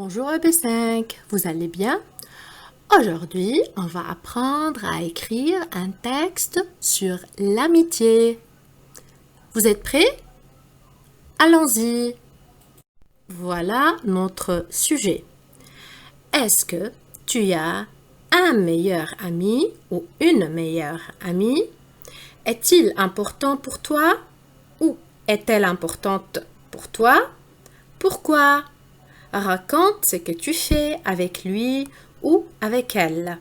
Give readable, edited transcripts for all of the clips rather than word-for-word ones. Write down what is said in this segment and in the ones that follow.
Bonjour EB5, vous allez bien? Aujourd'hui, on va apprendre à écrire un texte sur l'amitié. Vous êtes prêts? Allons-y! Voilà notre sujet. Est-ce que tu as un meilleur ami ou une meilleure amie? Est-il important pour toi ou est-elle importante pour toi? Pourquoi? Raconte ce que tu fais avec lui ou avec elle.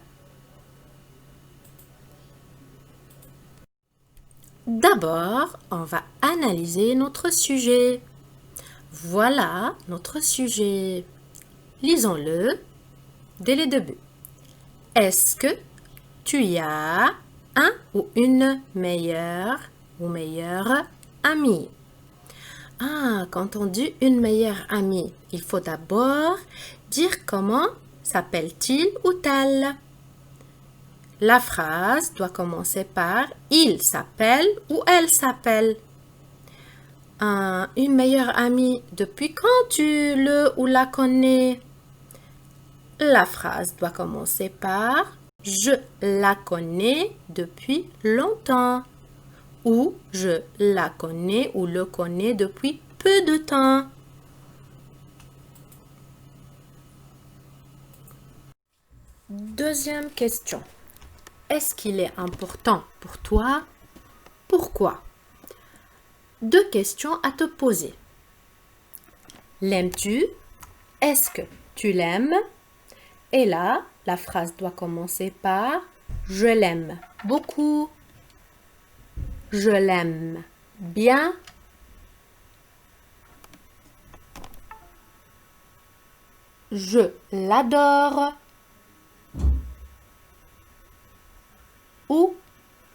D'abord, on va analyser notre sujet. Voilà notre sujet. Lisons-le dès le début. Est-ce que tu as un ou une meilleure ou meilleure amie? Quand on dit une meilleure amie, il faut d'abord dire comment s'appelle-t-il ou elle. La phrase doit commencer par il s'appelle ou elle s'appelle. Une meilleure amie, depuis quand tu le ou la connais? La phrase doit commencer par je la connais depuis longtemps ou je la connais ou le connais depuis peu de temps. Deuxième question. Est-ce qu'il est important pour toi? Pourquoi? Deux questions à te poser. L'aimes-tu? Est-ce que tu l'aimes? Et là, la phrase doit commencer par je l'aime beaucoup. Je l'aime bien. Je l'adore. Ou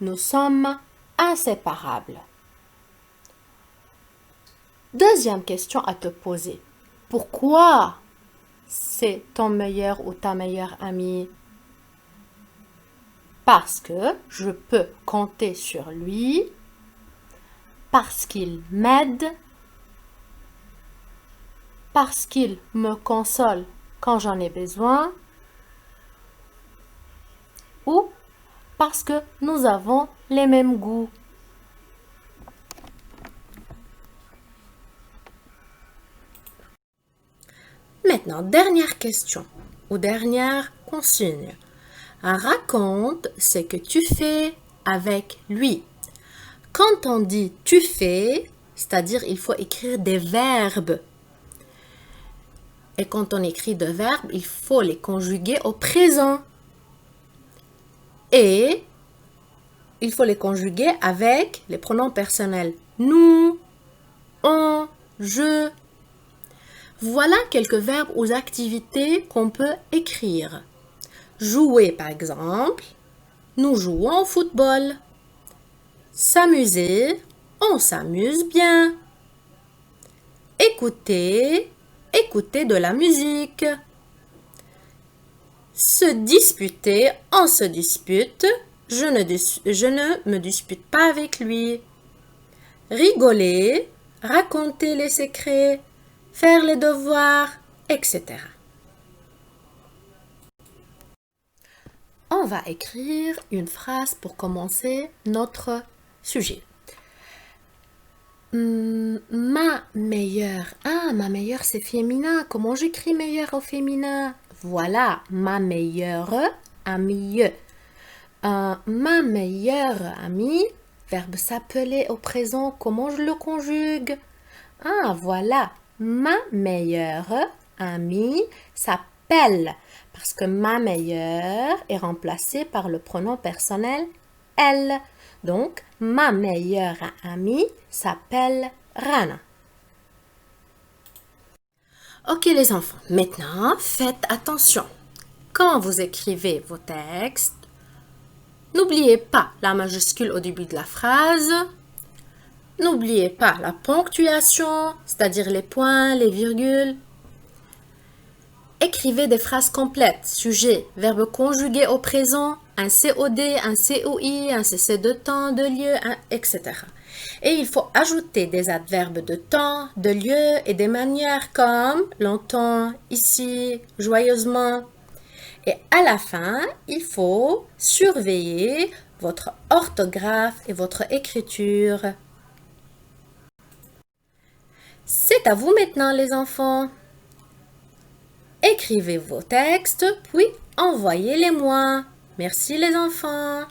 nous sommes inséparables. Deuxième question à te poser. Pourquoi c'est ton meilleur ou ta meilleure amie? Parce que je peux compter sur lui, parce qu'il m'aide, parce qu'il me console quand j'en ai besoin, ou parce que nous avons les mêmes goûts. Maintenant, dernière question ou dernière consigne. Raconte ce que tu fais avec lui. Quand on dit tu fais, c'est-à-dire il faut écrire des verbes. Et quand on écrit des verbes, il faut les conjuguer au présent. Et il faut les conjuguer avec les pronoms personnels. Nous, on, je. Voilà quelques verbes ou activités qu'on peut écrire. Jouer, par exemple. Nous jouons au football. S'amuser. On s'amuse bien. Écouter. Écouter de la musique. Se disputer. On se dispute. Je ne me dispute pas avec lui. Rigoler. Raconter les secrets. Faire les devoirs, etc. On va écrire une phrase pour commencer notre sujet. Ma meilleure. Ma meilleure c'est féminin. Comment j'écris meilleure au féminin? Voilà, ma meilleure amie. Ma meilleure amie, verbe s'appeler au présent. Comment je le conjugue? Voilà. Ma meilleure amie s'appelle parce que ma meilleure est remplacée par le pronom personnel elle. Donc, ma meilleure amie s'appelle Rana. Ok les enfants, maintenant faites attention. Quand vous écrivez vos textes, n'oubliez pas la majuscule au début de la phrase. N'oubliez pas la ponctuation, c'est-à-dire les points, les virgules. Écrivez des phrases complètes, sujet, verbe conjugué au présent, un COD, un COI, un CC de temps, de lieu, etc. Et il faut ajouter des adverbes de temps, de lieu et des manières comme longtemps, ici, joyeusement. Et à la fin, il faut surveiller votre orthographe et votre écriture. C'est à vous maintenant les enfants. Écrivez vos textes, puis envoyez-les-moi. Merci les enfants.